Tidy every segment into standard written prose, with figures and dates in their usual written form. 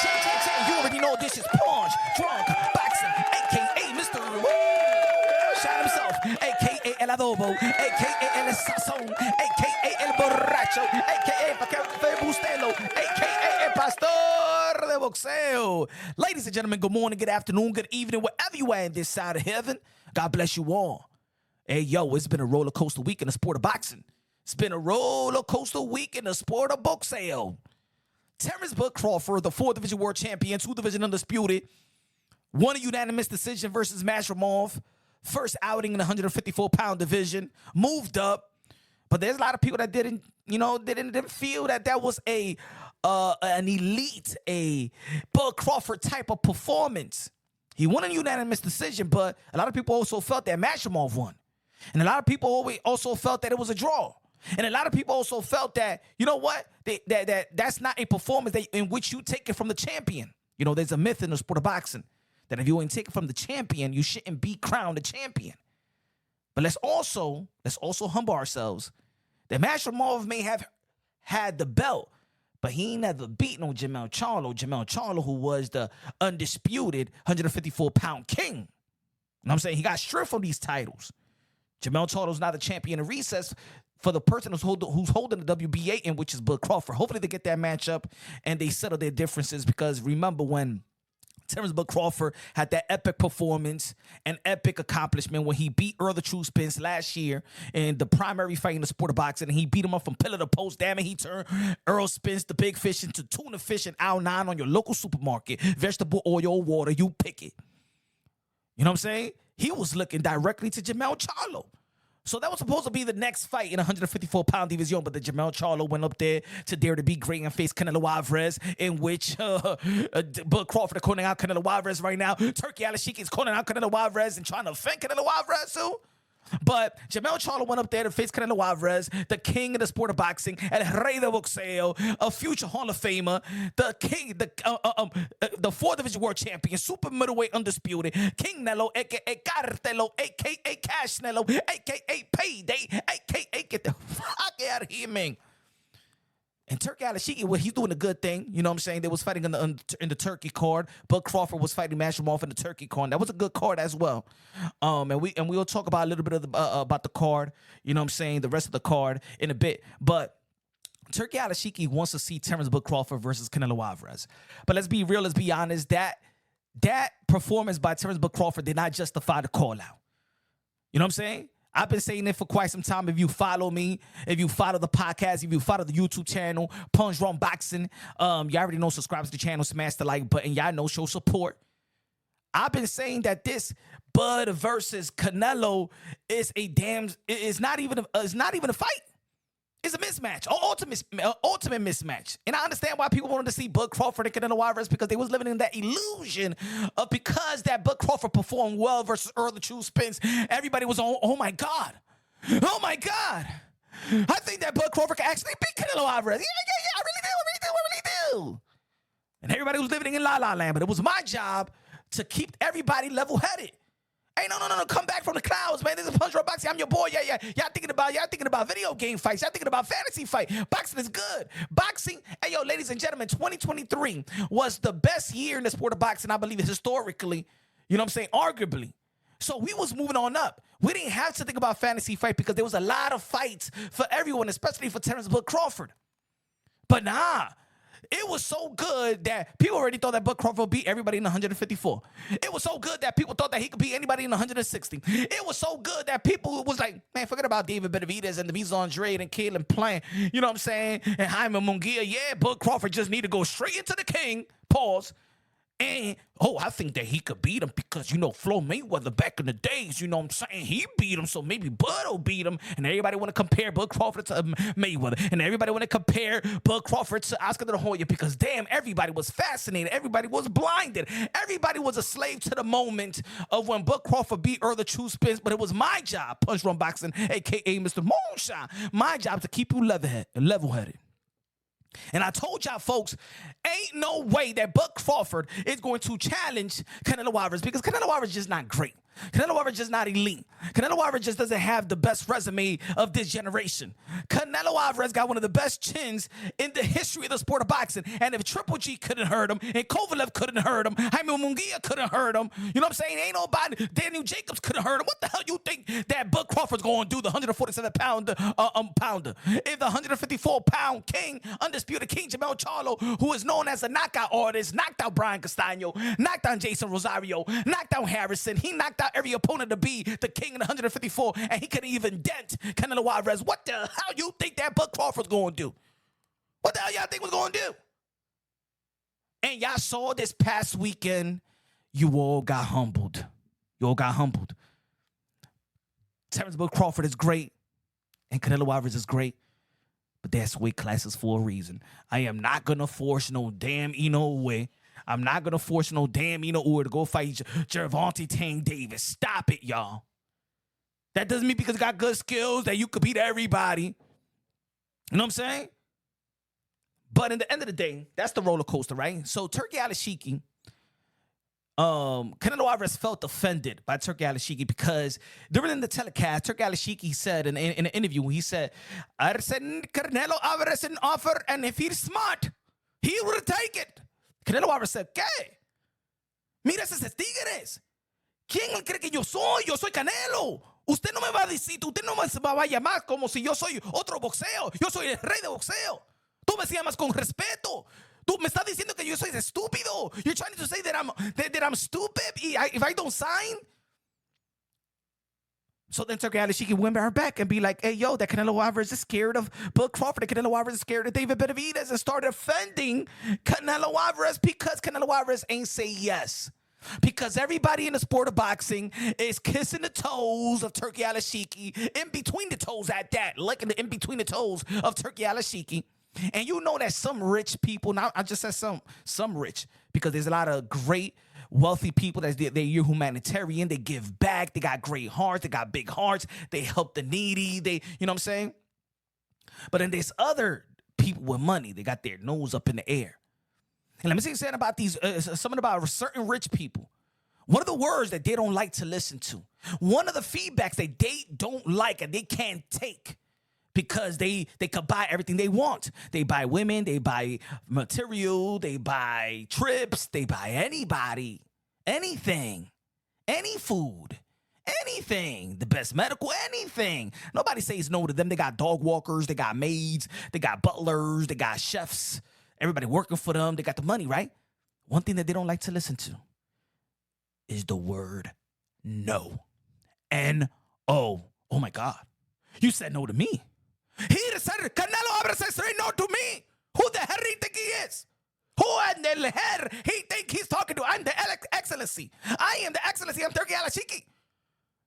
You already know this is Punch Drunk Boxing, a.k.a. Mr. Woo! Shout himself, a.k.a. El Adobo, a.k.a. El Sazon, a.k.a. El Borracho, a.k.a. Paquete Bustelo, a.k.a. El Pastor de Boxeo. Ladies and gentlemen, good morning, good afternoon, good evening, wherever you are in this side of heaven. God bless you all. Hey, yo, it's been a roller coaster week in the sport of boxing. It's been a roller coaster week in the sport of boxeo. Terence Crawford, the 4th Division World Champion, 2 Division Undisputed, won a unanimous decision versus Mashromov. First outing in the 154-pound division, moved up. But there's a lot of people that didn't feel that was an elite, a Bud Crawford type of performance. He won a unanimous decision, but a lot of people also felt that Mashromov won. And a lot of people also felt that it was a draw. And a lot of people also felt that, you know what, that's not a performance in which you take it from the champion. You know, there's a myth in the sport of boxing that if you ain't take it from the champion, you shouldn't be crowned a champion. But let's also humble ourselves. That Mashromov may have had the belt, but he ain't never beaten on Jermell Charlo. Jermell Charlo, who was the undisputed 154-pound king. You know what I'm saying? He got stripped from these titles. Jermell Charlo's not a champion in recess for the person who's holding the WBA in, which is Bud Crawford. Hopefully they get that matchup and they settle their differences, because remember when Terence Bud Crawford had that epic performance, an epic accomplishment when he beat Earl the True Spence last year in the primary fight in the sport of boxing, and he beat him up from pillar to post. Damn it, he turned Earl Spence, the big fish, into tuna fish and aisle 9 on your local supermarket. Vegetable oil, water, you pick it. You know what I'm saying? He was looking directly to Jermell Charlo. So that was supposed to be the next fight in 154-pound division, but the Jermell Charlo went up there to dare to be great and face Canelo Alvarez, in which Bud Crawford is calling out Canelo Alvarez right now. Turki Alalshikh is calling out Canelo Alvarez and trying to offend Canelo Alvarez too. But Jermell Charlo went up there to face Canelo Alvarez, the king of the sport of boxing, El Rey de Boxeo, a future Hall of Famer, the king, the 4th Division World Champion, super middleweight undisputed, King Nello, a.k.a. Cartelo, a.k.a. Cash Nello, a.k.a. Payday, a.k.a. get the fuck out of here, man. And Turki Alalshikh, well, he's doing a good thing. You know what I'm saying? They was fighting in the Turkey card. Bud Crawford was fighting Mashromov in the Turkey card. That was a good card as well. And we'll talk about a little bit of about the card. You know what I'm saying? The rest of the card in a bit. But Turki Alalshikh wants to see Terence Bud Crawford versus Canelo Alvarez. But let's be real. Let's be honest. That performance by Terence Bud Crawford did not justify the call out. You know what I'm saying? I've been saying it for quite some time. If you follow me, if you follow the podcast, if you follow the YouTube channel, Punch Drunk Boxing, you already know, subscribe to the channel, smash the like button. Y'all know, show support. I've been saying that this Bud versus Canelo is not even a fight. It's a mismatch, ultimate mismatch. And I understand why people wanted to see Bud Crawford and Canelo Alvarez, because they was living in that illusion of, because that Bud Crawford performed well versus Earl the True Spence, everybody was on, oh my God. Oh my God. I think that Bud Crawford can actually beat Canelo Alvarez. Yeah, I really do. And everybody was living in La La Land, but it was my job to keep everybody level-headed. Hey, no, come back from the clouds, man. This is Punch Drunk Boxing. I'm your boy. Yeah. Y'all thinking about video game fights. Y'all thinking about fantasy fight. Boxing is good. Boxing, hey, yo, ladies and gentlemen, 2023 was the best year in the sport of boxing, I believe, historically. You know what I'm saying? Arguably. So we was moving on up. We didn't have to think about fantasy fight because there was a lot of fights for everyone, especially for Terence Bud Crawford. But nah. It was so good that people already thought that Bud Crawford beat everybody in 154. It was so good that people thought that he could beat anybody in 160. It was so good that people was like, man, forget about David Benavidez and Demetrius Andrade and Caleb Plant. You know what I'm saying? And Jaime Munguia. Yeah, Bud Crawford just need to go straight into the king. Pause. And, I think that he could beat him because, Floyd Mayweather back in the days, you know what I'm saying? He beat him, so maybe Bud will beat him. And everybody want to compare Bud Crawford to Mayweather. And everybody want to compare Bud Crawford to Oscar de la Hoya because, damn, everybody was fascinated. Everybody was blinded. Everybody was a slave to the moment of when Bud Crawford beat Earl the True Spence. But it was my job, Punch Drunk Boxing, a.k.a. Mr. Moonshine, my job to keep you level-headed. And I told y'all, folks, ain't no way that Bud Crawford is going to challenge Canelo Alvarez because Canelo Alvarez is just not great. Canelo Alvarez just not elite. Canelo Alvarez just doesn't have the best resume of this generation. Canelo Alvarez got one of the best chins in the history of the sport of boxing. And if Triple G couldn't hurt him, and Kovalev couldn't hurt him, Jaime Munguia couldn't hurt him, you know what I'm saying? Ain't nobody, Daniel Jacobs couldn't hurt him. What the hell you think that Bud Crawford's going to do, the 147-pounder pounder? If the 154-pound king, undisputed king, Jamel Charlo, who is known as a knockout artist, knocked out Brian Castano, knocked down Jason Rosario, knocked down Harrison, he knocked out every opponent to be the king in the 154, and he couldn't even dent Canelo Alvarez. What the hell you think that Bud Crawford's going to do? What the hell y'all think was going to do? And y'all saw this past weekend, you all got humbled. You all got humbled. Terence Bud Crawford is great, and Canelo Alvarez is great, but that's weight classes for a reason. I am not going to force no damn Inoue. I'm not going to force no damn Inoue to go fight Gervonta Tank Davis. Stop it, y'all. That doesn't mean because you got good skills that you could beat everybody. You know what I'm saying? But in the end of the day, that's the roller coaster, right? So Turki Alalshikh, Canelo Alvarez felt offended by Turki Alalshikh because during the telecast, Turki Alalshikh said in an interview, he said, I sent Canelo Alvarez an offer, and if he's smart, he will take it. Canelo Alvarez said, ¿qué? Mira esos tigres. ¿Quién cree que yo soy? Yo soy Canelo. Usted no me va a decir, usted no me va a llamar como si yo soy otro boxeo. Yo soy el rey de boxeo. Tú me llamas con respeto. Tú me estás diciendo que yo soy estúpido. You're trying to say that I'm stupid if I don't sign? So then Turki Alalshikh went back and be like, hey, yo, that Canelo Alvarez is scared of Bud Crawford. That Canelo Alvarez is scared of David Benavidez, and started offending Canelo Alvarez because Canelo Alvarez ain't say yes. Because everybody in the sport of boxing is kissing the toes of Turki Alalshikh, in between the toes at that, licking the in between the toes of Turki Alalshikh. And you know that some rich people, now I just said some rich, because there's a lot of great, wealthy people that they're humanitarian, they give back, they got great hearts, they got big hearts, they help the needy, you know what I'm saying? But then there's other people with money, they got their nose up in the air. And let me say something about something about certain rich people. One of the words that they don't like to listen to, one of the feedbacks that they don't like and they can't take, because they could buy everything they want. They buy women, they buy material, they buy trips, they buy anybody, anything, any food, anything, the best medical, anything. Nobody says no to them. They got dog walkers, they got maids, they got butlers, they got chefs, everybody working for them. They got the money, right? One thing that they don't like to listen to is the word no. N-O. Oh my God. You said no to me. He said, Canelo Alvarez said no to me. Who the hell do you think he is? Who in the hell he think he's talking to? I'm the excellency. I am the excellency. I'm Turki Alalshikh.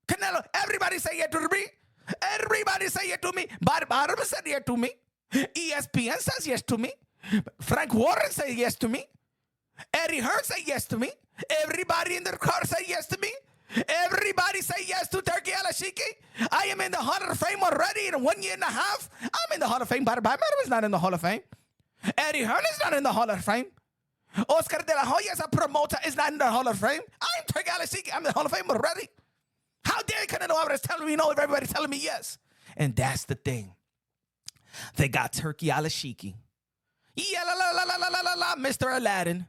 Canelo, everybody say it to me. Everybody say it to me. Barbara said yes to me. ESPN says yes to me. Frank Warren says yes to me. Eddie Hearn said yes to me. Everybody in the car say yes to me. Everybody say yes to Turki Alalshikh. I am in the Hall of Fame already in 1 year and a half. I'm in the Hall of Fame. But is not in the Hall of Fame. Eddie Hearn is not in the Hall of Fame. Oscar De La Hoya as a promoter is not in the Hall of Fame. I'm Turki Alalshikh. I'm in the Hall of Fame already. How dare Canelo Alvarez telling me no if everybody's telling me yes? And that's the thing. They got Turki Alalshikh. Yeah, la, Mr. Aladdin.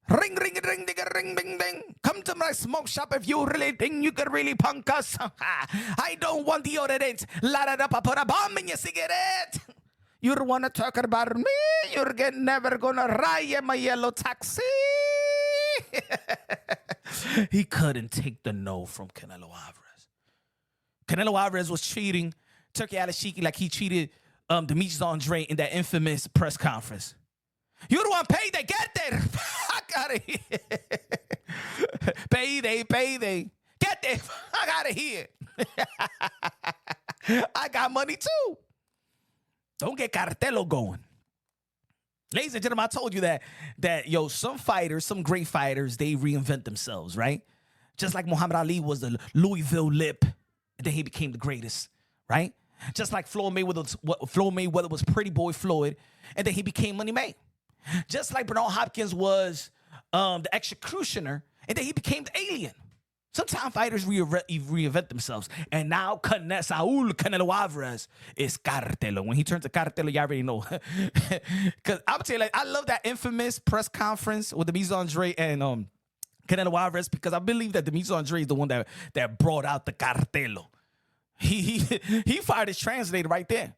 Ring, ring, ring, ding, ring, ding, ding. Come to my smoke shop if you really think you can really punk us. I don't want deodorant. Light it up, I put a bomb in your cigarette. You don't want to talk about me? You're never going to ride in my yellow taxi. He couldn't take the no from Canelo Alvarez. Canelo Alvarez was treating Turki Alalshikh like he treated Demetrius Andre in that infamous press conference. You don't want payday, get there. Fuck out of here. Payday. Get there. Fuck out of here. I got money too. Don't get Cartelo going. Ladies and gentlemen, I told you that some fighters, some great fighters, they reinvent themselves, right? Just like Muhammad Ali was the Louisville Lip, and then he became the greatest, right? Just like Floyd Mayweather was Pretty Boy Floyd, and then he became Money May. Just like Bernard Hopkins was the executioner, and then he became the alien. Sometimes fighters reinvent themselves. And now Saul Canelo Alvarez is Cartelo. When he turns to Cartelo, you already know. Because I'm telling you, like, I love that infamous press conference with Demise Andre and Canelo Alvarez, because I believe that Demise Andre is the one that brought out the Cartelo. He fired his translator right there.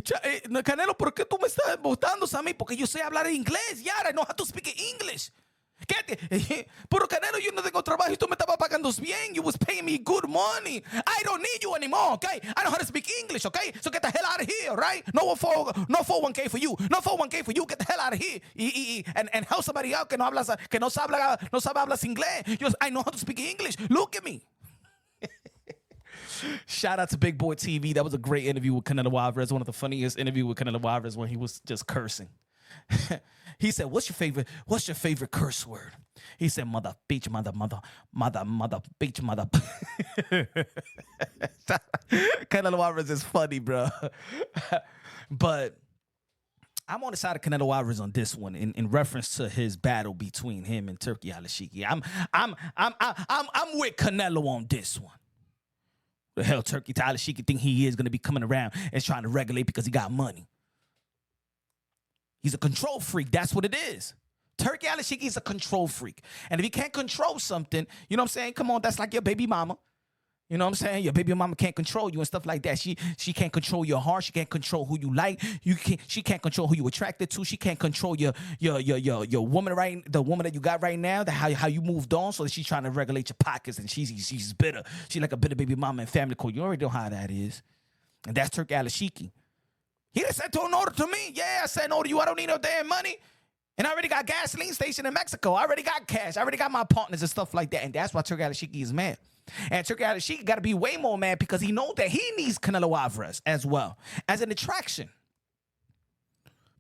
Canelo, ¿por qué tú me estás votando a mí? Porque yo sé hablar inglés. Yeah, I know how to speak English. Pero Canelo, yo no tengo trabajo y tú me estabas pagando bien. You was paying me good money. I don't need you anymore, okay? I know how to speak English, okay? So get the hell out of here, right? No 401k for you. No 401k for you. Get the hell out of here. And help somebody out que no sabe hablar inglés. I know how to speak English. Look at me. Shout out to Big Boy TV. That was a great interview with Canelo Alvarez. One of the funniest interviews with Canelo Alvarez when he was just cursing. He said, what's your favorite curse word? He said, mother, bitch, mother, bitch, mother. Canelo Alvarez is funny, bro. But I'm on the side of Canelo Alvarez on this one in reference to his battle between him and Turki Alalshikh. I'm with Canelo on this one. The hell Turki Alalshikh think he is going to be coming around and trying to regulate because he got money. He's a control freak. That's what it is. Turki Alalshikh is a control freak. And if he can't control something, you know what I'm saying? Come on, that's like your baby mama. You know what I'm saying? Your baby mama can't control you and stuff like that. She can't control your heart. She can't control who you like. She can't control who you attracted to. She can't control your woman, right? The woman that you got right now, how you moved on. So she's trying to regulate your pockets, and she's bitter. She's like a bitter baby mama and family code. You already know how that is. And that's Turki Alalshikh. He just said to an order to me. Yeah, I said no to you. I don't need no damn money. And I already got gasoline station in Mexico. I already got cash. I already got my partners and stuff like that. And that's why Turki Alalshikh is mad. And Turki Alalshikh got to be way more mad because he knows that he needs Canelo Alvarez as well as an attraction.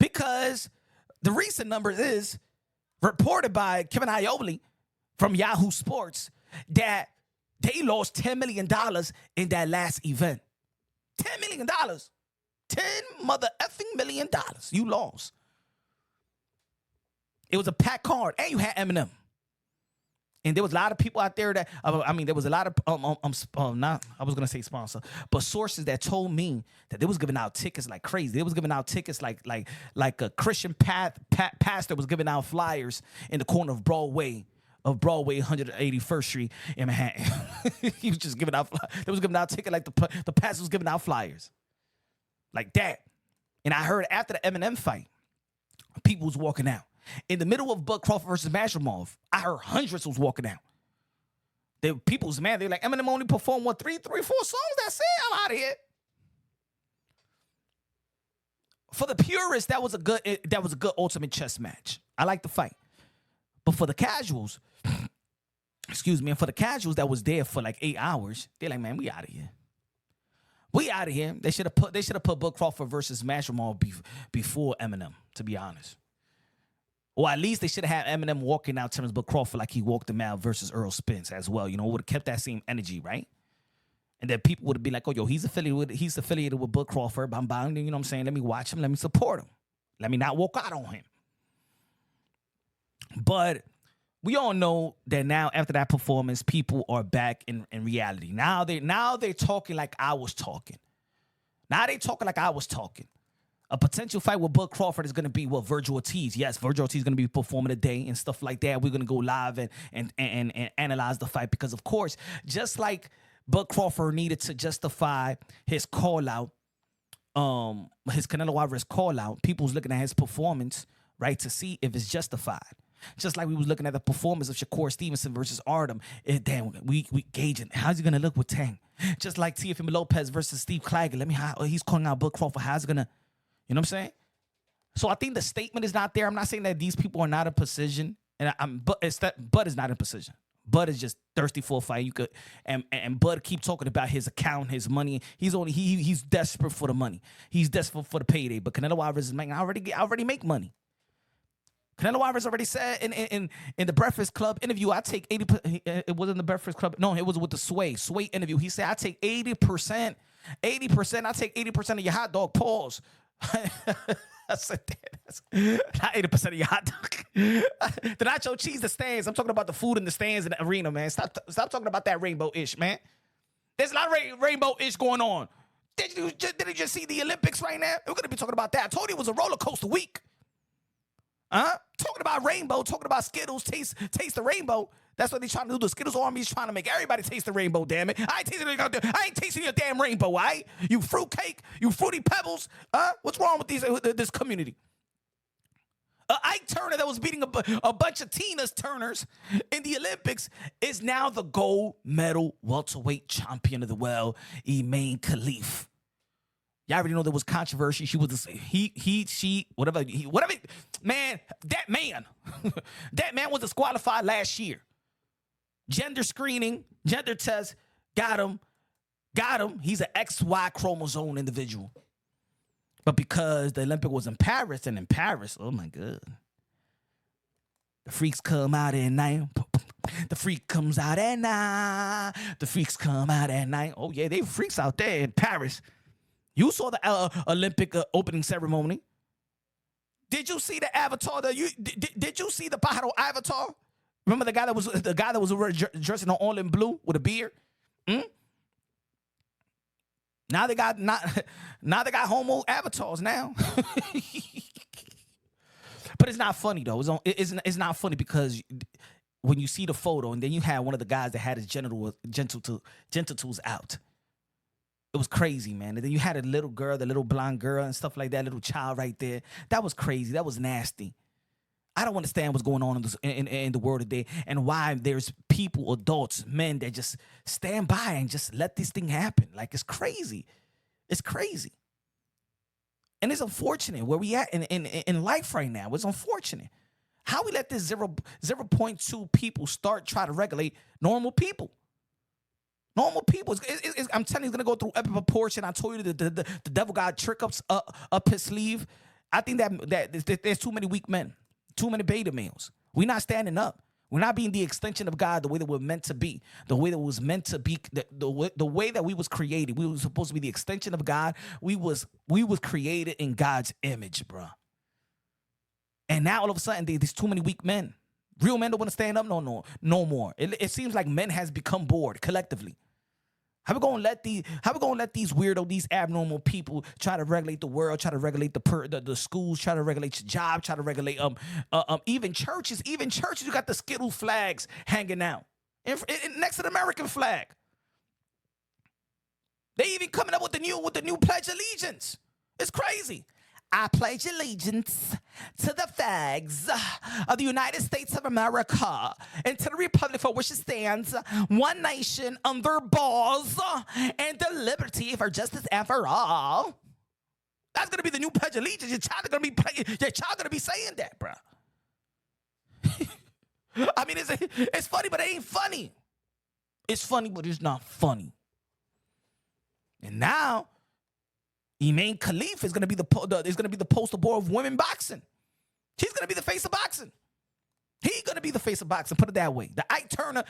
Because the recent numbers is reported by Kevin Iole from Yahoo Sports that they lost $10 million in that last event. $10 million. 10 mother effing million dollars you lost. It was a packed card, and you had Eminem. And there was a lot of people out there that, there was a lot of, not, I was going to say sponsor, but sources that told me that they was giving out tickets like crazy. They was giving out tickets like a Christian pastor was giving out flyers in the corner of Broadway 181st Street in Manhattan. He was just giving out, they was giving out tickets like the pastor was giving out flyers. Like that. And I heard after the Eminem fight, people was walking out. In the middle of Bud Crawford versus Mashromov, I heard hundreds was walking out. People was mad. They're like, Eminem only performed, 3, 4 songs? That's it. I'm out of here. For the purists, that was a good ultimate chess match. I like the fight. But for the casuals, and for the casuals that was there for like 8 hours, they're like, man, we out of here. We out of here. They should have put Bud Crawford versus Mashromov before Eminem, to be honest. Or at least they should have had Eminem walking out Terence Bud Crawford like he walked him out versus Earl Spence as well. You know, would have kept that same energy, right? And then people would have been like, oh, yo, he's affiliated with Bud Crawford. You know what I'm saying? Let me watch him. Let me support him. Let me not walk out on him. But we all know that now after that performance, people are back in reality. Now they're talking like I was talking. Now they talking like I was talking. A potential fight with Bud Crawford is going to be Virgil Ortiz. Yes, Virgil Ortiz is going to be performing today and stuff like that. We're going to go live and analyze the fight because, of course, just like Bud Crawford needed to justify his call-out, his Canelo Alvarez call-out, people was looking at his performance, right, to see if it's justified. Just like we was looking at the performance of Shakur Stevenson versus Artem. Damn, we gauging. How's he going to look with Tang? Just like Teofimo Lopez versus Steve Claggett. He's calling out Bud Crawford. How's he going to... You know what I'm saying? So I think the statement is not there. I'm not saying that these people are not in position, but Bud is not in position. Bud is just thirsty for a fight. You could and Bud keep talking about his account, his money. He's desperate for the money. He's desperate for the payday. But Canelo Alvarez is making. I already make money. Canelo Alvarez already said in the Breakfast Club interview, I take 80%. It wasn't the Breakfast Club. No, it was with the Sway interview. He said I take 80%. 80%. I take 80% of your hot dog. Pause. I said that. Not 80% of your hot dog. The nacho cheese, the stands. I'm talking about the food in the stands in the arena, man. Stop talking about that rainbow-ish, man. There's a lot of rainbow-ish going on. Did you just see the Olympics right now? We're going to be talking about that. I told you it was a roller coaster week. Talking about rainbow, talking about Skittles, taste the rainbow. That's what they're trying to do. The Skittles army is trying to make everybody taste the rainbow, damn it. I ain't tasting your damn rainbow, all right? You fruitcake, you Fruity Pebbles. What's wrong with this community? Ike Turner that was beating a bunch of Tina's Turners in the Olympics is now the gold medal welterweight champion of the world, Emain Khalif. Y'all already know there was controversy. She was she, whatever. Man, that man was disqualified last year. Gender screening, gender test, got him. He's an XY chromosome individual. But because the Olympic was in Paris, and in Paris, oh my God, the freaks come out at night. The freak comes out at night. The freaks come out at night. Oh yeah, they freaks out there in Paris. You saw the Olympic opening ceremony. Did you see the avatar? Did you see the pájaro avatar? Remember the guy that was dressed in all in blue with a beard? Now they got homo avatars now. But it's not funny though. It's not funny because when you see the photo and then you had one of the guys that had his genitals out. It was crazy, man. And then you had a little girl, the little blonde girl and stuff like that, little child right there. That was crazy. That was nasty. I don't understand what's going on in the world today and why there's people, adults, men that just stand by and just let this thing happen. Like, it's crazy. It's crazy. And it's unfortunate where we at in life right now. It's unfortunate. How we let this 0.2 people try to regulate normal people. Normal people. I'm telling you, it's going to go through epic proportion. I told you the devil got trick up his sleeve. I think that there's too many weak men. Too many beta males. We're not standing up. We're not being the extension of God the way that we're meant to be. The way that was meant to be. The way that we was created. We were supposed to be the extension of God. We was created in God's image, bro. And now all of a sudden there's too many weak men. Real men don't want to stand up no more. It seems like men has become bored collectively. How we gonna let these weirdo, these abnormal people try to regulate the world, try to regulate the schools, try to regulate your job, try to regulate even churches. Even churches, you got the Skittles flags hanging out next to the American flag. They even coming up with the new Pledge of Allegiance. It's crazy. I pledge allegiance to the flags of the United States of America and to the republic for which it stands, one nation under laws and the liberty for justice and for all. That's gonna be the new pledge of allegiance. Your child gonna be saying that, bro. I mean, it's funny, but it ain't funny. It's funny, but it's not funny. And now, Emain Khalif is going to be the poster boy of women boxing. She's going to be the face of boxing. He's going to be the face of boxing. Put it that way. The Ike Turner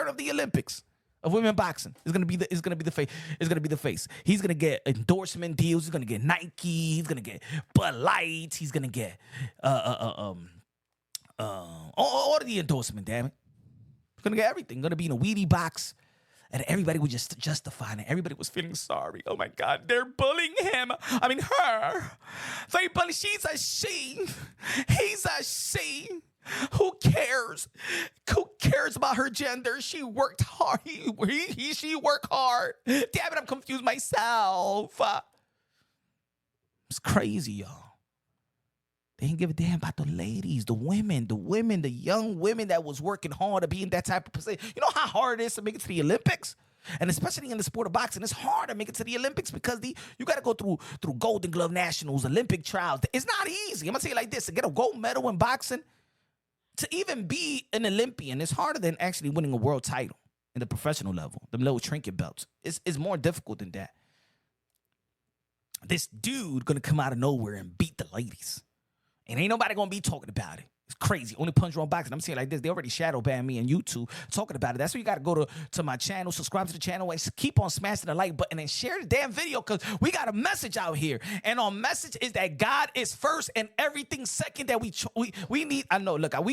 of the Olympics of women boxing is going to be the face. He's going to get endorsement deals. He's going to get Nike. He's going to get Bud Light. He's going to get all of the endorsement. Damn it. He's going to get everything. Going to be in a Wheatie box. And everybody was just justifying it. Everybody was feeling sorry. Oh, my God. They're bullying him. I mean, her. They bully. She's a she. He's a she. Who cares? Who cares about her gender? She worked hard. She worked hard. Damn it, I'm confused myself. It's crazy, y'all. They didn't give a damn about the ladies, the women, the young women that was working hard to be in that type of position. You know how hard it is to make it to the Olympics? And especially in the sport of boxing, it's hard to make it to the Olympics because you got to go through Golden Glove Nationals, Olympic trials. It's not easy. I'm going to say it like this. To get a gold medal in boxing, to even be an Olympian, it's harder than actually winning a world title in the professional level, the little trinket belts. It's more difficult than that. This dude going to come out of nowhere and beat the ladies. And ain't nobody going to be talking about it. It's crazy. Only Punch Drunk Boxing. I'm saying like this. They already shadow banned me on YouTube talking about it. That's why you got to go to my channel, subscribe to the channel, and keep on smashing the like button and share the damn video because we got a message out here. And our message is that God is first and everything second that we need. I know. Look, I've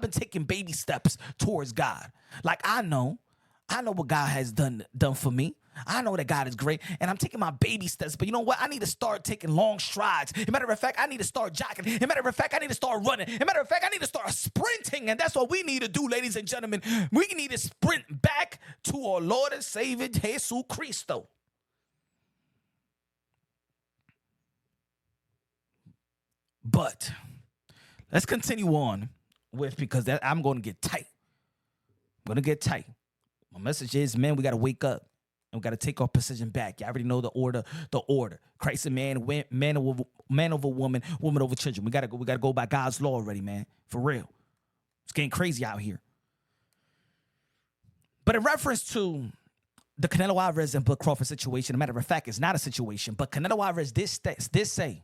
been taking baby steps towards God. Like I know what God has done for me. I know that God is great, and I'm taking my baby steps. But you know what? I need to start taking long strides. As a matter of fact, I need to start jogging. As a matter of fact, I need to start running. As a matter of fact, I need to start sprinting, and that's what we need to do, ladies and gentlemen. We need to sprint back to our Lord and Savior, Jesus Cristo. But let's continue on with, because I'm going to get tight. I'm going to get tight. My message is, man, we got to wake up. And we got to take our position back. You already know the order. Christ and man over woman, woman over children. We gotta go by God's law already, man. For real. It's getting crazy out here. But in reference to the Canelo Alvarez and Bud Crawford situation, as a matter of fact, it's not a situation. But Canelo Alvarez did say,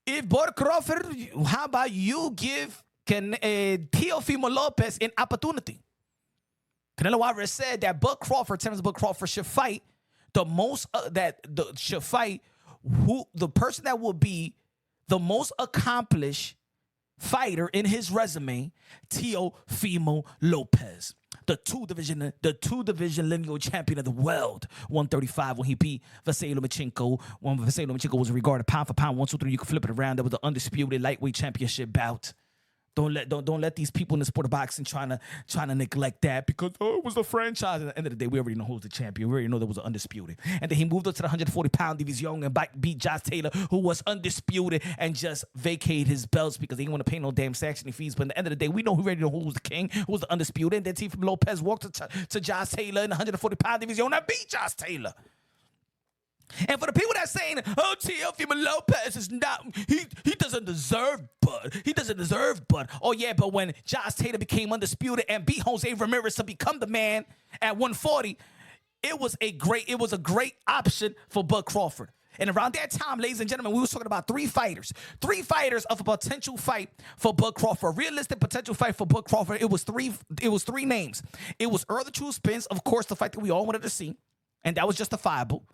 if Bud Crawford, how about you give Teofimo Lopez an opportunity? Canelo Alvarez said that Terence Crawford should fight the person that will be the most accomplished fighter in his resume, Teofimo Lopez, the two division lineal champion of the world, 135 when he beat Vasily Lomachenko. When Vasily Lomachenko was regarded pound for pound, 1, 2, 3, you can flip it around. That was the undisputed lightweight championship bout. Don't let these people in the sport of boxing trying to neglect that because it was the franchise. At the end of the day, we already know who was the champion. We already know there was an undisputed. And then he moved up to the 140-pound division and beat Josh Taylor, who was undisputed, and just vacated his belts because he didn't want to pay no damn sanctioning fees. But at the end of the day, we know who was the king, who was the undisputed. And then Teofimo Lopez walked to Josh Taylor in the 140-pound division and beat Josh Taylor. And for the people that's saying, oh, Teofimo Lopez is not, he doesn't deserve Bud. He doesn't deserve Bud. Oh, yeah, but when Josh Taylor became undisputed and beat Jose Ramirez to become the man at 140, it was a great option for Bud Crawford. And around that time, ladies and gentlemen, we were talking about three fighters of a potential fight for Bud Crawford. Realistic potential fight for Bud Crawford. It was three names. It was Earl the True Spence, of course, the fight that we all wanted to see, and that was justifiable.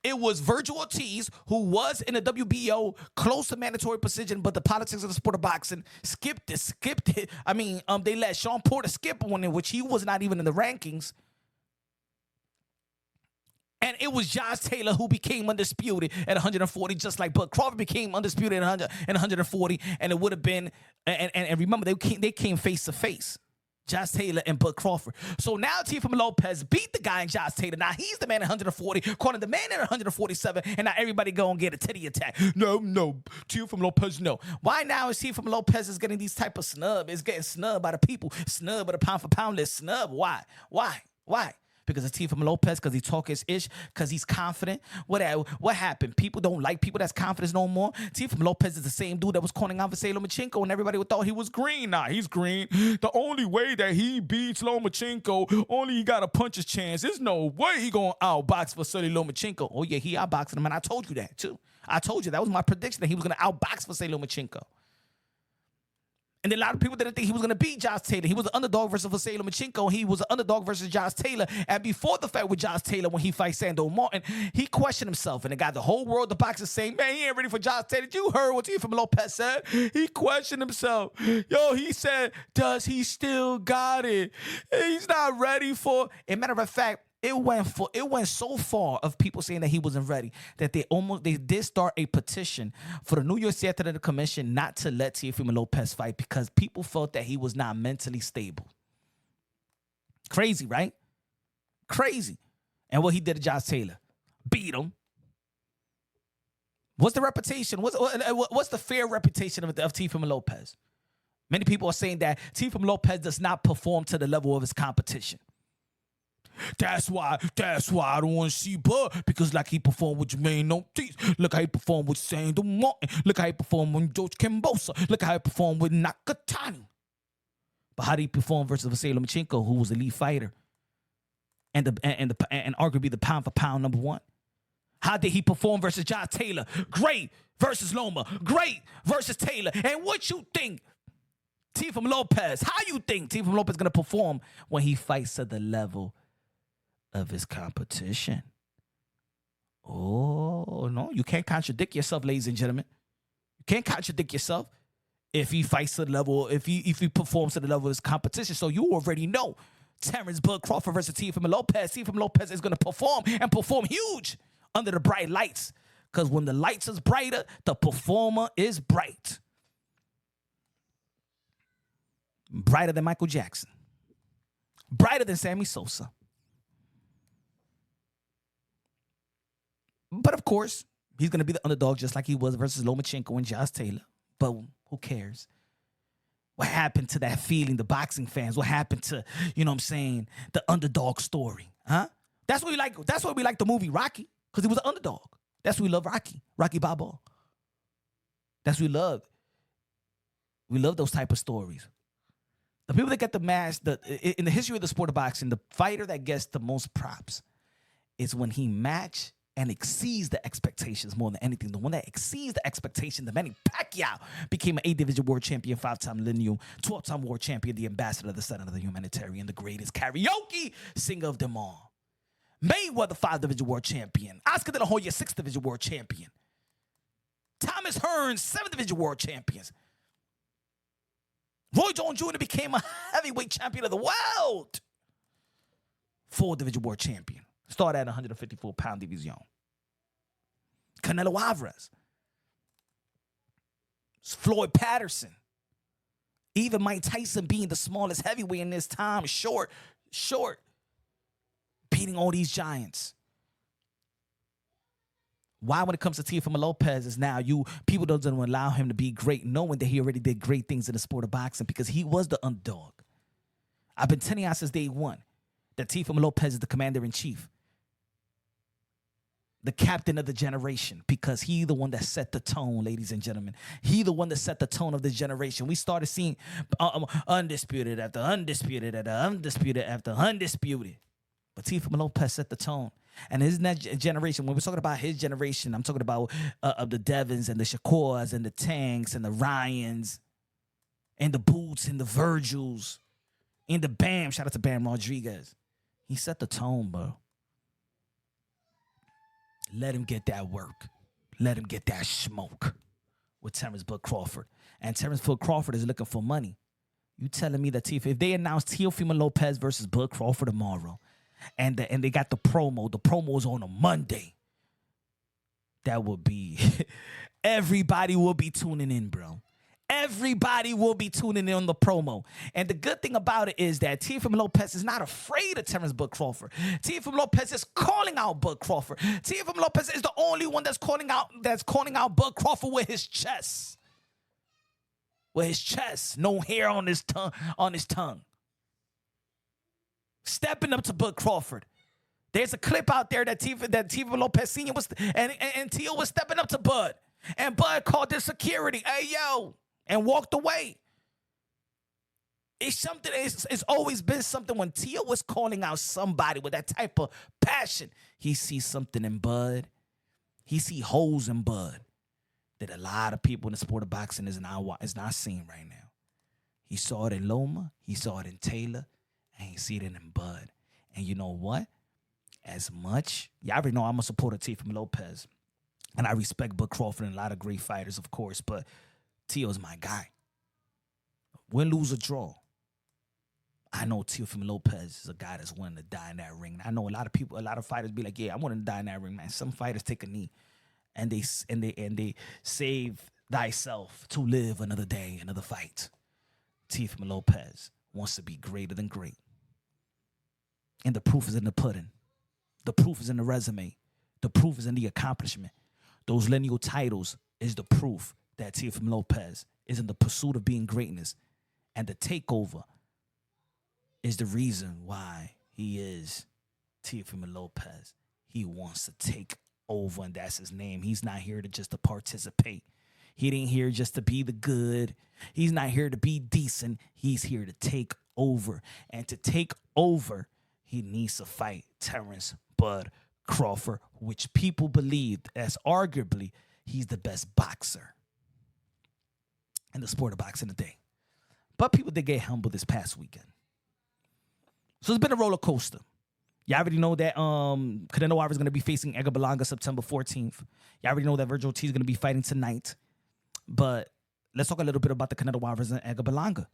It was Virgil Ortiz, who was in the WBO, close to mandatory position, but the politics of the sport of boxing skipped it. I mean, they let Sean Porter skip one in which he was not even in the rankings. And it was Josh Taylor who became undisputed at 140, just like Bud Crawford became undisputed at 140. And it would have been, and remember, they came face to face. Josh Taylor and Bud Crawford. So now Teofimo Lopez beat the guy in Josh Taylor. Now he's the man at 140, calling the man at 147, and now everybody go and get a titty attack. No, Teofimo Lopez, no. Why now is Teofimo Lopez is getting these type of snub? Is getting snubbed by the people, snubbed by the pound for pound list, snub. Why? Because of Teofimo Lopez, because he talk his ish, because he's confident. What happened? People don't like people that's confident no more. Teofimo Lopez is the same dude that was calling out Vasily Lomachenko, and everybody thought he was green. Nah, he's green. The only way that he beats Lomachenko, only he got a puncher's chance. There's no way he gonna outbox Vasily Lomachenko. Oh yeah, he outboxing him, and I told you that too. I told you that was my prediction that he was gonna outbox Vasily Lomachenko. And then a lot of people didn't think he was going to beat Josh Taylor. He was an underdog versus Vasily Lomachenko. He was an underdog versus Josh Taylor. And before the fight with Josh Taylor, when he fights Sandor Martin, he questioned himself. And it got the whole world, the boxers saying, man, he ain't ready for Josh Taylor. You heard what Teofimo Lopez said? He questioned himself. Yo, he said, does he still got it? He's not ready for it. Matter of fact, it went so far of people saying that he wasn't ready that they did start a petition for the New York State Athletic Commission not to let Teofimo Lopez fight because people felt that he was not mentally stable. Crazy, right? Crazy. And what he did to Josh Taylor, beat him. What's the reputation? What's the fair reputation of Teofimo Lopez? Many people are saying that Teofimo Lopez does not perform to the level of his competition. That's why I don't want to see Bud, because like he performed with Jermaine Ortiz, look how he performed with Sandor Martin, look how he performed with George Kambosos, look how he performed with Nakatani. But how did he perform versus Vasily Lomachenko, who was the lead fighter and arguably the pound for pound number one? How did he perform versus John Taylor? Great versus Loma. Great versus Taylor. And what you think, Teofimo Lopez, how you think Teofimo Lopez is going to perform when he fights at the level of his competition? Oh, no, you can't contradict yourself, ladies and gentlemen. You can't contradict yourself if he fights to the level, if he performs to the level of his competition. So you already know Terence Bud Crawford versus Teofimo Lopez. Teofimo Lopez is going to perform and perform huge under the bright lights. Because when the lights is brighter, the performer is bright. Brighter than Michael Jackson. Brighter than Sammy Sosa. But of course, he's going to be the underdog just like he was versus Lomachenko and Josh Taylor. But who cares? What happened to that feeling, the boxing fans? What happened to, you know what I'm saying, the underdog story? Huh? That's what we like. That's why we like the movie Rocky, because he was an underdog. That's why we love Rocky Balboa. That's what we love. We love those type of stories. The people that get the match, in the history of the sport of boxing, the fighter that gets the most props is when he match and exceeds the expectations more than anything. The one that exceeds the expectation, the Manny Pacquiao became an 8-division world champion, 5-time lineal, 12-time world champion, the ambassador, the son of the humanitarian, the greatest karaoke singer of them all. Mayweather, 5-division world champion. Oscar De La Hoya, 6th-division world champion. Thomas Hearns, 7th-division world champions. Roy Jones Jr. became a heavyweight champion of the world. 4th-division world champion. Started at 154-pound division. Canelo Alvarez. Floyd Patterson. Even Mike Tyson being the smallest heavyweight in this time. Short. Beating all these giants. Why, when it comes to Teofimo Lopez, is now people don't allow him to be great, knowing that he already did great things in the sport of boxing because he was the underdog. I've been telling y'all since day one that Teofimo Lopez is the commander-in-chief, the captain of the generation, because he the one that set the tone, ladies and gentlemen. He the one that set the tone of this generation. We started seeing undisputed after undisputed after undisputed after undisputed. But Teofimo Lopez set the tone. And isn't that generation, when we're talking about his generation, I'm talking about the Devins and the Shakors and the Tanks and the Ryans and the Boots and the Virgils and the Bam. Shout out to Bam Rodriguez. He set the tone, bro. Let him get that work. Let him get that smoke with Terence Bud Crawford. And Terence Bud Crawford is looking for money. You telling me that if they announce Teofimo Lopez versus Bud Crawford tomorrow, and they got the promo is on a Monday, that would be, everybody will be tuning in, bro. Everybody will be tuning in on the promo. And the good thing about it is that Teofimo Lopez is not afraid of Terence Bud Crawford. Teofimo Lopez is calling out Bud Crawford. Teofimo Lopez is the only one that's calling out Bud Crawford with his chest. With his chest. No hair on his tongue. Stepping up to Bud Crawford. There's a clip out there that Teofimo Lopez Sr. was and Teo was stepping up to Bud. And Bud called the security, "Hey, yo," and walked away. It's always been something when Teo was calling out somebody with that type of passion. He sees something in Bud. He sees holes in Bud that a lot of people in the sport of boxing is not seeing right now. He saw it in Loma. He saw it in Taylor. And he see it in Bud. And you know what? As much, y'all already know I'm a supporter of Teofimo Lopez. And I respect Bud Crawford and a lot of great fighters, of course. But Teo's my guy. Win, lose, or draw, I know Teofimo Lopez is a guy that's willing to die in that ring. And I know a lot of fighters be like, yeah, I want to die in that ring, man. Some fighters take a knee and they save thyself to live another day, another fight. Teofimo Lopez wants to be greater than great. And the proof is in the pudding. The proof is in the resume. The proof is in the accomplishment. Those lineal titles is the proof that Teofimo Lopez is in the pursuit of being greatness. And the takeover is the reason why he is Teofimo Lopez. He wants to take over, and that's his name. He's not here to just to participate. He ain't here just to be the good. He's not here to be decent. He's here to take over. And to take over, he needs to fight Terence Bud Crawford, which people believed as arguably he's the best boxer in the sport of boxing today. But people did get humbled this past weekend. So it's been a roller coaster. Y'all already know that Canelo Alvarez is going to be facing Edgar Berlanga September 14th. Y'all already know that Virgil Ortiz is going to be fighting tonight. But let's talk a little bit about the Canelo Alvarez and Edgar Berlanga.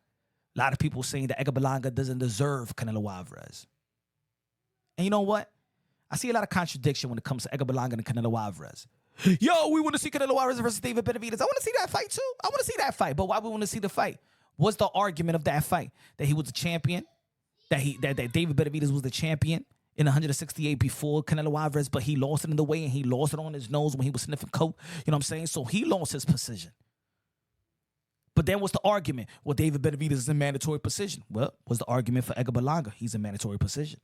A lot of people saying that Edgar Berlanga doesn't deserve Canelo Alvarez. And you know what? I see a lot of contradiction when it comes to Edgar Berlanga and Canelo Alvarez. Yo, we want to see Canelo Alvarez versus David Benavidez. I want to see that fight too. I want to see that fight. But why we want to see the fight? What's the argument of that fight? That he was the champion? That David Benavidez was the champion in 168 before Canelo Alvarez, but he lost it in the way and he lost it on his nose when he was sniffing coke. You know what I'm saying? So he lost his position. But then what's the argument? Well, David Benavidez is in mandatory position. Well, what's the argument for Edgar Berlanga? He's in mandatory position.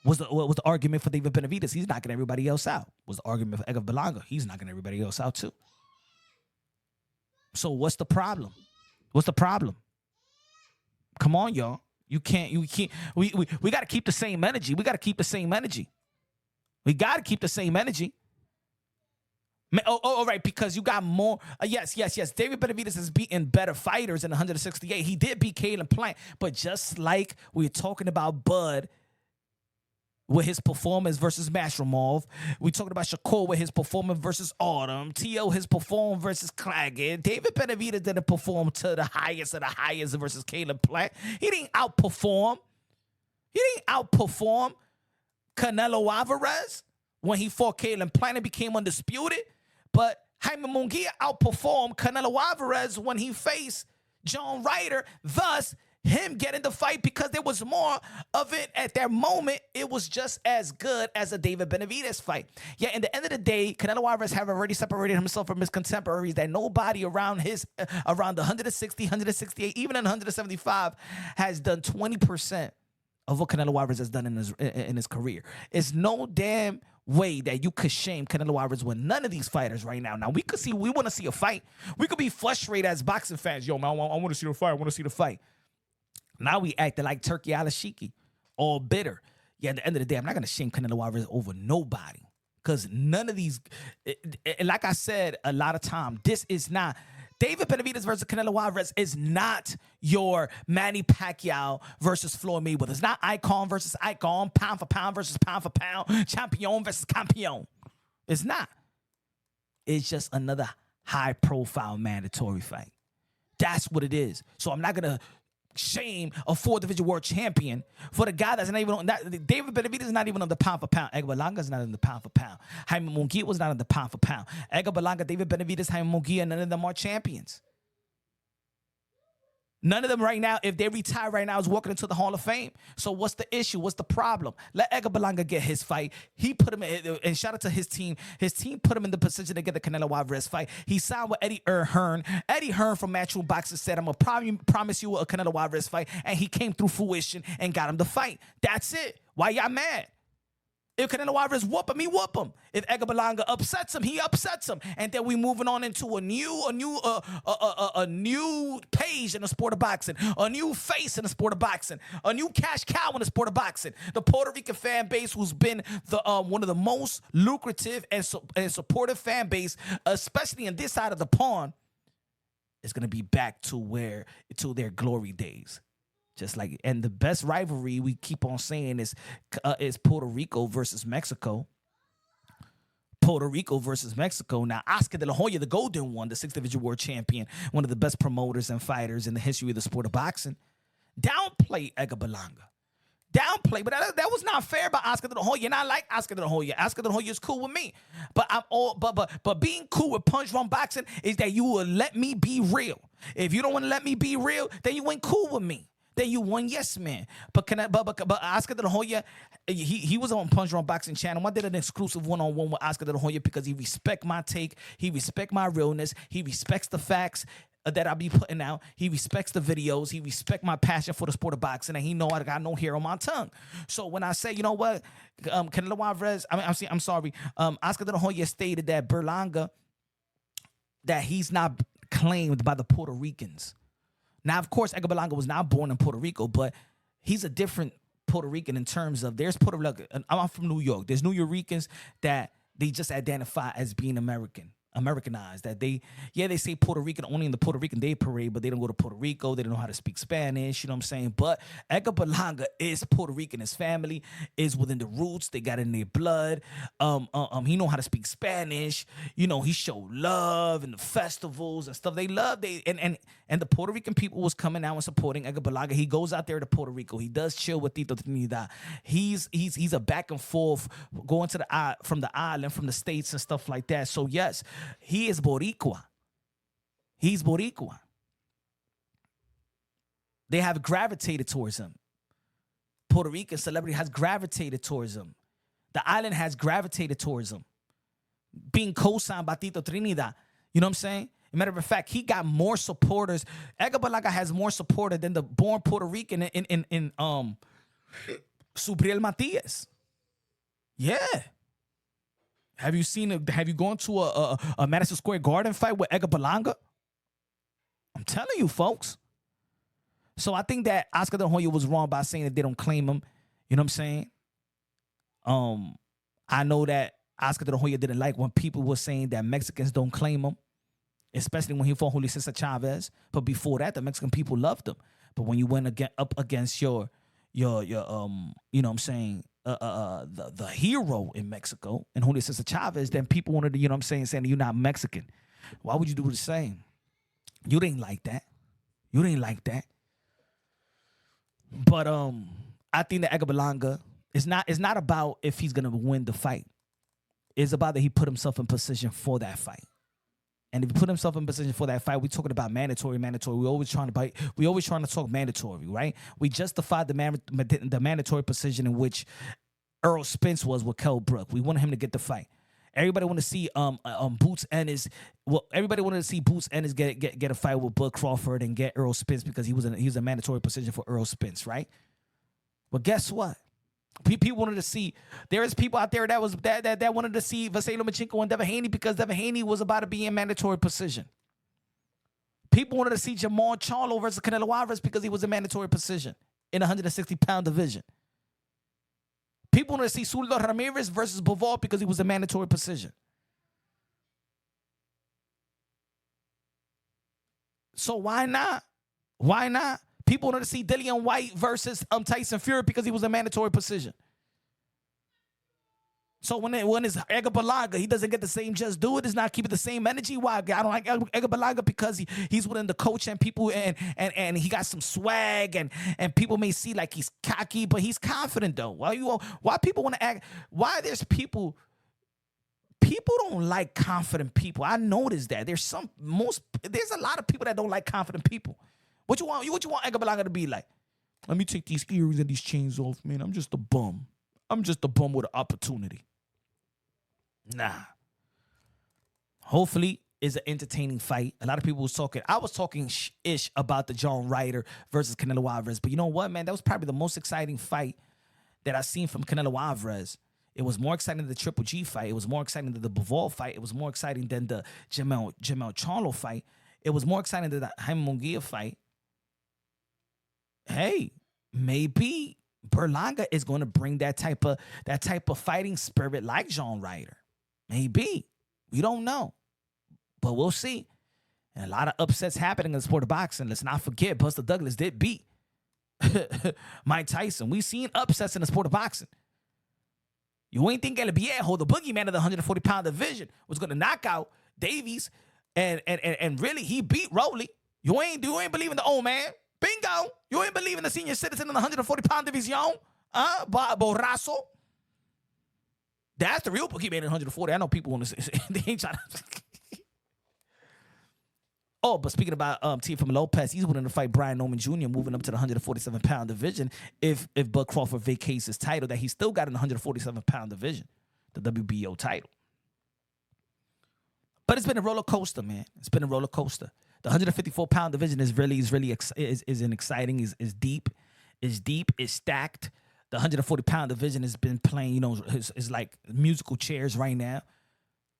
What was the argument for David Benavidez? He's knocking everybody else out. What's the argument for Edgar Berlanga? He's knocking everybody else out too. So what's the problem? What's the problem? Come on, y'all. We got to keep the same energy. We got to keep the same energy. We got to keep the same energy. Oh, right, because you got more. Yes. David Benavidez has beaten better fighters in 168. He did beat Caleb Plant, but just like we're talking about Bud with his performance versus Mashromov, we talking about Shakur with his performance versus Autumn, T.O. his performance versus Claggett. David Benavidez didn't perform to the highest of the highest versus Caleb Plant. He didn't outperform Canelo Alvarez when he fought Caleb Plant and became undisputed. But Jaime Munguia outperformed Canelo Alvarez when he faced John Ryder, thus him getting the fight because there was more of it at that moment. It was just as good as a David Benavidez fight. Yeah, in the end of the day, Canelo Alvarez have already separated himself from his contemporaries that nobody around around the 160, 168, even in 175 has done 20% of what Canelo Alvarez has done in his career. It's no damn way that you could shame Canelo Alvarez with none of these fighters right now. Now, we want to see a fight. We could be frustrated as boxing fans. Yo, man, I want to see the fight. I want to see the fight. Now we acting like Turki Alalshikh, all bitter. Yeah, at the end of the day, I'm not going to shame Canelo Alvarez over nobody. Because none of these, like I said a lot of time, this is not, David Benavidez versus Canelo Alvarez is not your Manny Pacquiao versus Floyd Mayweather. It's not icon versus icon, pound for pound versus pound for pound, champion versus campeon. It's not. It's just another high-profile mandatory fight. That's what it is. So I'm not going to shame a 4-division world champion for the guy that's not even on David Benavidez is not even on the pound for pound. Edgar Berlanga is not in the pound for pound. Jaime Munguia was not in the pound for pound. Edgar Berlanga, David Benavidez, Jaime Munguia, none of them are champions. None of them right now, if they retire right now, is walking into the Hall of Fame. So what's the issue? What's the problem? Let Edgar Berlanga get his fight. He put him in, and shout out to his team. His team put him in the position to get the Canelo Alvarez fight. He signed with Eddie Hearn. Eddie Hearn from Matchroom Boxing said, I'm going to promise you a Canelo Alvarez fight. And he came through fruition and got him the fight. That's it. Why y'all mad? If Canelo Alvarez whoop him, he whoop him. If Edgar Berlanga upsets him, he upsets him. And then we moving on into a new page in the sport of boxing, a new face in the sport of boxing, a new cash cow in the sport of boxing. The Puerto Rican fan base, who's been the one of the most lucrative and supportive fan base, especially in this side of the pond, is going to be back to their glory days. Just like, and the best rivalry we keep on saying is Puerto Rico versus Mexico. Puerto Rico versus Mexico. Now, Oscar De La Hoya, the Golden One, the 6th Division World Champion, one of the best promoters and fighters in the history of the sport of boxing, downplayed Edgar Berlanga. Downplay, but that was not fair by Oscar De La Hoya. And I like Oscar De La Hoya. Oscar De La Hoya is cool with me. But being cool with Punch Drunk Boxing is that you will let me be real. If you don't want to let me be real, then you ain't cool with me. Then you one yes man. But Oscar De La Hoya, he was on Punch Drunk Boxing channel. I did an exclusive one-on-one with Oscar De La Hoya because he respect my take. He respect my realness. He respects the facts that I be putting out. He respects the videos. He respect my passion for the sport of boxing, and he know I got no hair on my tongue. So when I say, you know what, Canelo Alvarez, I'm sorry, Oscar De La Hoya stated that Berlanga, that he's not claimed by the Puerto Ricans. Now, of course, Edgar Berlanga was not born in Puerto Rico, but he's a different Puerto Rican in terms of there's Puerto Rican. I'm from New York. There's New Yorkers that they just identify as being Americanized. That they say Puerto Rican only in the Puerto Rican Day Parade, but they don't go to Puerto Rico. They don't know how to speak Spanish. You know what I'm saying? But Edgar Berlanga is Puerto Rican. His family is within the roots. They got it in their blood. He know how to speak Spanish. You know, he showed love in the festivals and stuff. They love and the Puerto Rican people was coming out and supporting Edgar Berlanga. He goes out there to Puerto Rico. He does chill with Tito Trinidad. He's a back and forth going to from the island, from the States and stuff like that. So yes, he is Boricua. He's Boricua. They have gravitated towards him. Puerto Rican celebrity has gravitated towards him. The island has gravitated towards him. Being co-signed by Tito Trinidad. You know what I'm saying? As a matter of fact, he got more supporters. Edgar Berlanga has more supporters than the born Puerto Rican in Subriel Matias. Yeah. Have you gone to a Madison Square Garden fight with Edgar Berlanga? I'm telling you, folks. So I think that Oscar De La Hoya was wrong by saying that they don't claim him. You know what I'm saying? I know that Oscar De La Hoya didn't like when people were saying that Mexicans don't claim him, especially when he fought Julio Cesar Chavez. But before that, the Mexican people loved him. But when you went up against your you know what I'm saying, the hero in Mexico and Julio Cesar Chavez, then people wanted to, you know what I'm saying you're not Mexican. Why would you do the same? You didn't like that. You didn't like that. But I think that Edgar Berlanga is not about if he's gonna win the fight. It's about that he put himself in position for that fight. And if he put himself in position for that fight, we're talking about mandatory. We're always trying to talk mandatory, right? We justified the mandatory position in which Earl Spence was with Kell Brook. We wanted him to get the fight. Everybody wanted to see Boots Ennis. Well, everybody wanted to see Boots Ennis get a fight with Bud Crawford and get Earl Spence because he was a mandatory position for Earl Spence, right? But guess what? People wanted to see. There is people out there that wanted to see Vasily Lomachenko and Devin Haney because Devin Haney was about to be in mandatory position. People wanted to see Jamal Charlo versus Canelo Alvarez because he was in mandatory position in 160-pound division. People wanted to see Zurdo Ramirez versus Bivol because he was in mandatory position. So why not? Why not? People wanted to see Dillian White versus Tyson Fury because he was a mandatory position. So when it's Edgar Berlanga, he doesn't get the same just do it. It's not keeping the same energy. Why? I don't like Edgar Berlanga because he's within the coach and people and he got some swag and people may see like he's cocky, but he's confident though. Why people want to act? Why there's people don't like confident people. I noticed that there's a lot of people that don't like confident people. What you want Edgar Berlanga to be like? Let me take these earrings and these chains off, man. I'm just a bum. I'm just a bum with an opportunity. Nah. Hopefully, it's an entertaining fight. A lot of people was talking. I was talking ish about the John Ryder versus Canelo Alvarez. But you know what, man? That was probably the most exciting fight that I seen from Canelo Alvarez. It was more exciting than the Triple G fight. It was more exciting than the Bivol fight. It was more exciting than the Jamel Charlo fight. It was more exciting than the Jaime Munguia fight. Hey, maybe Berlanga is going to bring that type of fighting spirit like John Ryder. Maybe. We don't know. But we'll see. And a lot of upsets happening in the sport of boxing. Let's not forget, Buster Douglas did beat Mike Tyson. We've seen upsets in the sport of boxing. You ain't think El Viejo, the boogeyman of the 140-pound division, was going to knock out Davies and really he beat Rowley. You ain't believing the old man. Bingo. You ain't believing the senior citizen in the 140-pound division. Borrazo. That's the real boogeyman in 140. I know people want to say they ain't trying to. Oh, but speaking about Teofimo Lopez, he's willing to fight Brian Norman Jr. moving up to the 147-pound division if Bud Crawford vacates his title that he still got in the 147-pound division, the WBO title. But it's been a roller coaster, man. It's been a roller coaster. The 154-pound division is exciting, is deep, is stacked. The 140-pound division has been playing, is like musical chairs right now.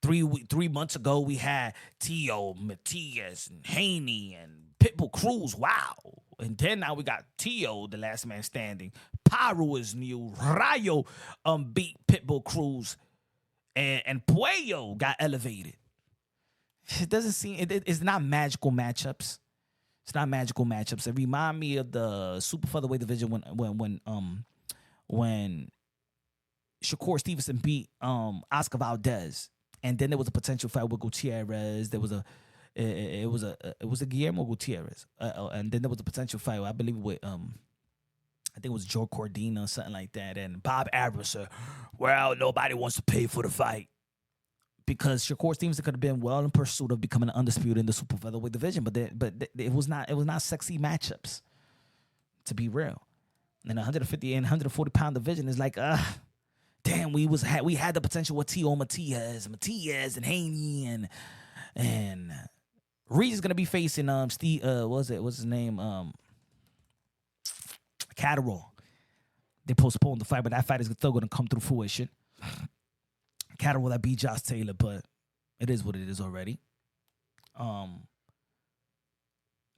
3 months ago, we had Tio, Matias, and Haney, and Pitbull Cruz. Wow. And then now we got Tio, the last man standing. Pyro is new. Rayo beat Pitbull Cruz. And Puerto got elevated. It doesn't seem, it's not magical matchups. It's not magical matchups. It remind me of the super featherweight division when Shakur Stevenson beat Oscar Valdez, and then there was a potential fight with Gutierrez. There was it was a Guillermo Gutierrez, and then there was a potential fight, I believe, with I think it was Joe Cordina or something like that, and Bob Arum said, "Well, nobody wants to pay for the fight." Because Shakur Stevenson could have been well in pursuit of becoming undisputed in the super featherweight division, but it was not sexy matchups, to be real. And 150 and 140 pound division is like, damn, we had the potential with Tio Matias and Haney and Reed is gonna be facing Steve what's his name, Catterall. They postponed the fight, but that fight is still gonna come through fruition. Catterall that beat Josh Taylor, but it is what it is already. A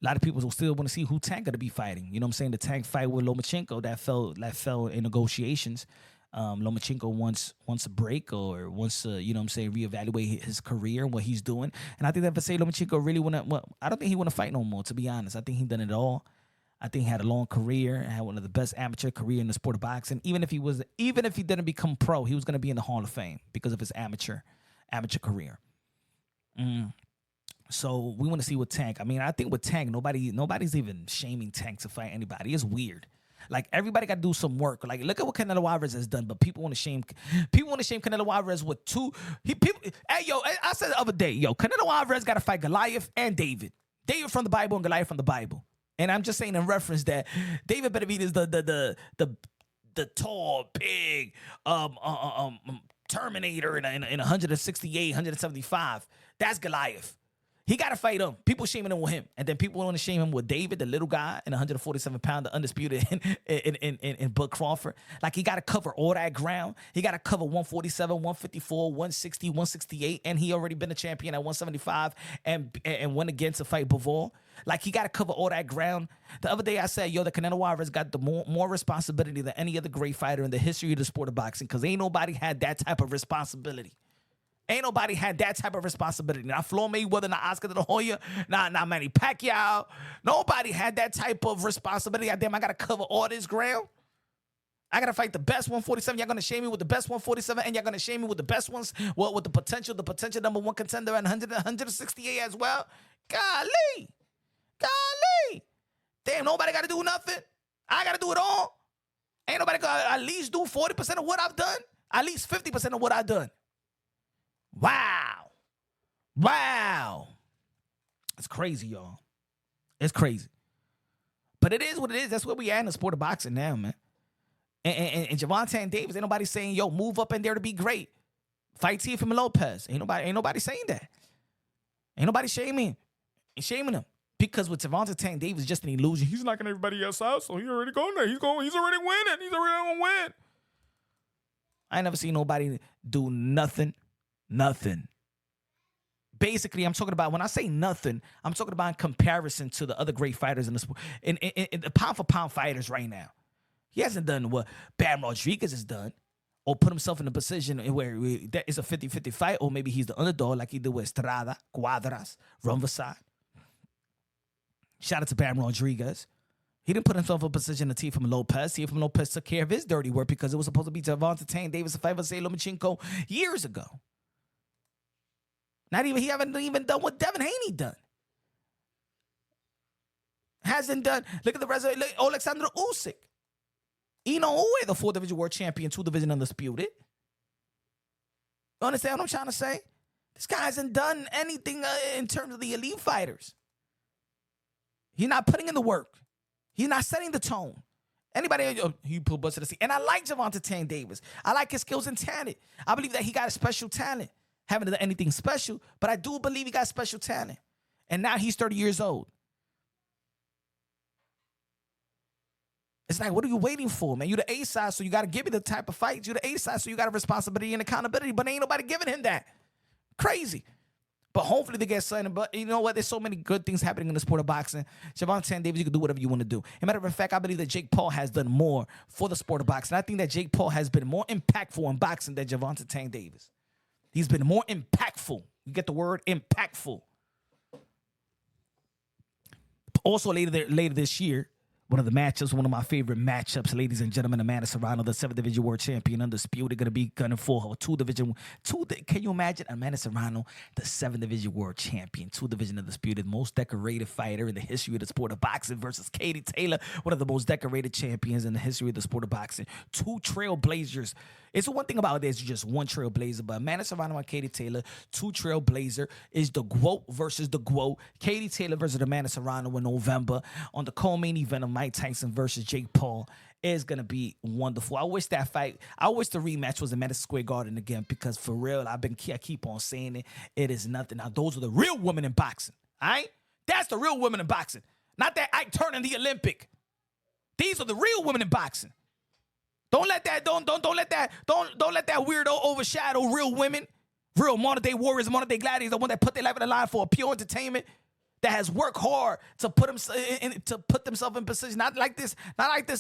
lot of people will still want to see who Tank gonna be fighting. You know what I'm saying? The Tank fight with Lomachenko that fell in negotiations. Lomachenko wants a break or wants to, you know what I'm saying, reevaluate his career and what he's doing. And I think that Vasily Lomachenko really I don't think he want to fight no more, to be honest. I think he done it all. I think he had a long career, had one of the best amateur career in the sport of boxing. Even if he didn't become pro, he was going to be in the Hall of Fame because of his amateur career. So we want to see what Tank. I mean, I think with Tank, nobody's even shaming Tank to fight anybody. It's weird. Like, everybody got to do some work. Like, look at what Canelo Alvarez has done, but people want to shame Canelo Alvarez with two. Hey, yo, I said the other day, Canelo Alvarez got to fight Goliath and David. David from the Bible and Goliath from the Bible. And I'm just saying in reference that David Benavidez, the tall, big Terminator in 168, 175. That's Goliath. He got to fight him. People shaming him with him. And then people want to shame him with David, the little guy, in 147-pound, the undisputed in Bud Crawford. Like, he got to cover all that ground. He got to cover 147, 154, 160, 168. And he already been a champion at 175 and went against to fight Bivol. Like, he got to cover all that ground. The other day I said, the Canelo Alvarez got the more responsibility than any other great fighter in the history of the sport of boxing, because ain't nobody had that type of responsibility. Ain't nobody had that type of responsibility. Not Floyd Mayweather, not Oscar De La Hoya, not Manny Pacquiao. Nobody had that type of responsibility. Damn, I got to cover all this ground. I got to fight the best 147. Y'all going to shame me with the best 147, and y'all going to shame me with the best ones, with the potential number one contender at 168 as well. Golly. Damn, nobody got to do nothing. I got to do it all. Ain't nobody got to at least do 40% of what I've done. At least 50% of what I've done. Wow. It's crazy, y'all. It's crazy. But it is what it is. That's where we at in the sport of boxing now, man. And Gervonta Davis, ain't nobody saying, move up in there to be great. Fight Teofimo Lopez. Ain't nobody saying that. Ain't nobody shaming him. Because with Gervonta Davis, just an illusion. He's knocking everybody else out, so he already going there. He's already winning. He's already going to win. I ain't never seen nobody do nothing. Basically, I'm talking about, when I say nothing, I'm talking about in comparison to the other great fighters in the sport. In the pound-for-pound fighters right now. He hasn't done what Bam Rodriguez has done, or put himself in a position where that is a 50-50 fight, or maybe he's the underdog like he did with Estrada, Cuadras, Rumvasad. Shout out to Bam Rodriguez. He didn't put himself in a position to Teofimo Lopez. Teofimo Lopez took care of his dirty work because it was supposed to be Gervonta Davis to fight Vasily Lomachenko years ago. He haven't even done what Devin Haney done. Hasn't done. Look at the resume. Look, Alexander Usyk. Ino Uwe, the 4-division world champion, 2-division undisputed. You understand what I'm trying to say? This guy hasn't done anything in terms of the elite fighters. He's not putting in the work. He's not setting the tone. Anybody, he put bust to the seat. And I like Gervonta Davis. I like his skills and talent. I believe that he got a special talent. Haven't done anything special, but I do believe he got special talent. And now he's 30 years old. It's like, what are you waiting for, man? You the A side, so you got to give me the type of fights. You the A side, so you got a responsibility and accountability, but ain't nobody giving him that. Crazy. But hopefully they get signed. But you know what? There's so many good things happening in the sport of boxing. Gervonta Tank Davis, you can do whatever you want to do. As a matter of fact, I believe that Jake Paul has done more for the sport of boxing. I think that Jake Paul has been more impactful in boxing than Gervonta Tank Davis. He's been more impactful. You get the word impactful. Also later this year, one of the matchups, one of my favorite matchups, ladies and gentlemen, Amanda Serrano, the 7th Division World Champion, undisputed, going to be gunning for her can you imagine Amanda Serrano, the 7th Division World Champion, 2 Division undisputed, most decorated fighter in the history of the sport of boxing versus Katie Taylor, one of the most decorated champions in the history of the sport of boxing. 2 trailblazers. It's one thing about this, just one trailblazer, but Amanda Serrano and Katie Taylor, 2 trailblazer, is the GWOAT versus the GWOAT. Katie Taylor versus Amanda Serrano in November on the co-main event of Mike Tyson versus Jake Paul is going to be wonderful. I wish the rematch was in Madison Square Garden again, because for real, I keep on saying it. It is nothing. Now, those are the real women in boxing, all right? That's the real women in boxing. Not that Ike Turner the Olympic. These are the real women in boxing. Don't let that weirdo overshadow real women, real modern day warriors, modern day gladiators, the one that put their life on the line for pure entertainment, that has worked hard to put themselves in position. Not like this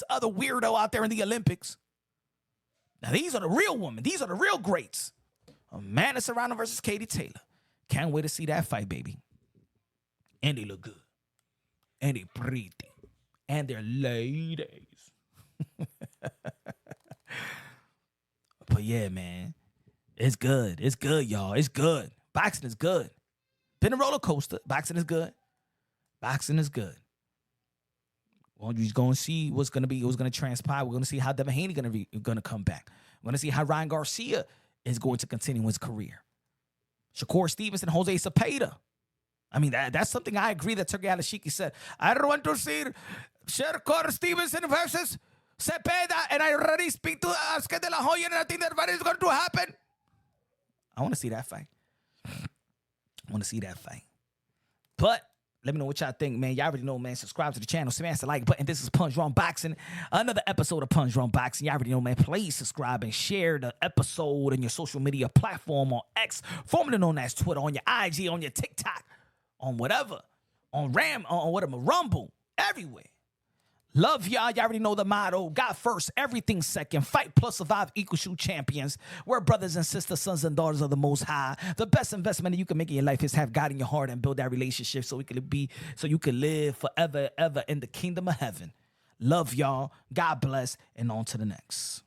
other weirdo out there in the Olympics. Now these are the real women. These are the real greats. Amanda Serrano versus Katie Taylor. Can't wait to see that fight, baby. And they look good. And they pretty. And they're ladies. But yeah, man, it's good. It's good, y'all. It's good. Boxing is good. Been a roller coaster. Boxing is good. Boxing is good. Well, you're going to see what's going to transpire. We're going to see how Devin Haney going to come back. We're going to see how Ryan Garcia is going to continue his career. Shakur Stevenson, Jose Cepeda. I mean, that's something I agree that Turki Alalshikh said. I don't want to see Shakur Stevenson versus Cepeda, and I already speak to Oscar de la Hoya, and I think that fight is going to happen. I want to see that fight. But let me know what y'all think, man. Y'all already know, man. Subscribe to the channel. Smash the like button. This is Punch Drunk Boxing. Another episode of Punch Drunk Boxing. Y'all already know, man. Please subscribe and share the episode on your social media platform, on X, formerly known as Twitter, on your IG, on your TikTok, on whatever, on Rumble, everywhere. Love y'all. Y'all already know the motto. God first, everything second. Fight plus survive equals you champions. We're brothers and sisters, sons and daughters of the Most High. The best investment that you can make in your life is have God in your heart and build that relationship so you can live forever, ever in the kingdom of heaven. Love y'all. God bless. And on to the next.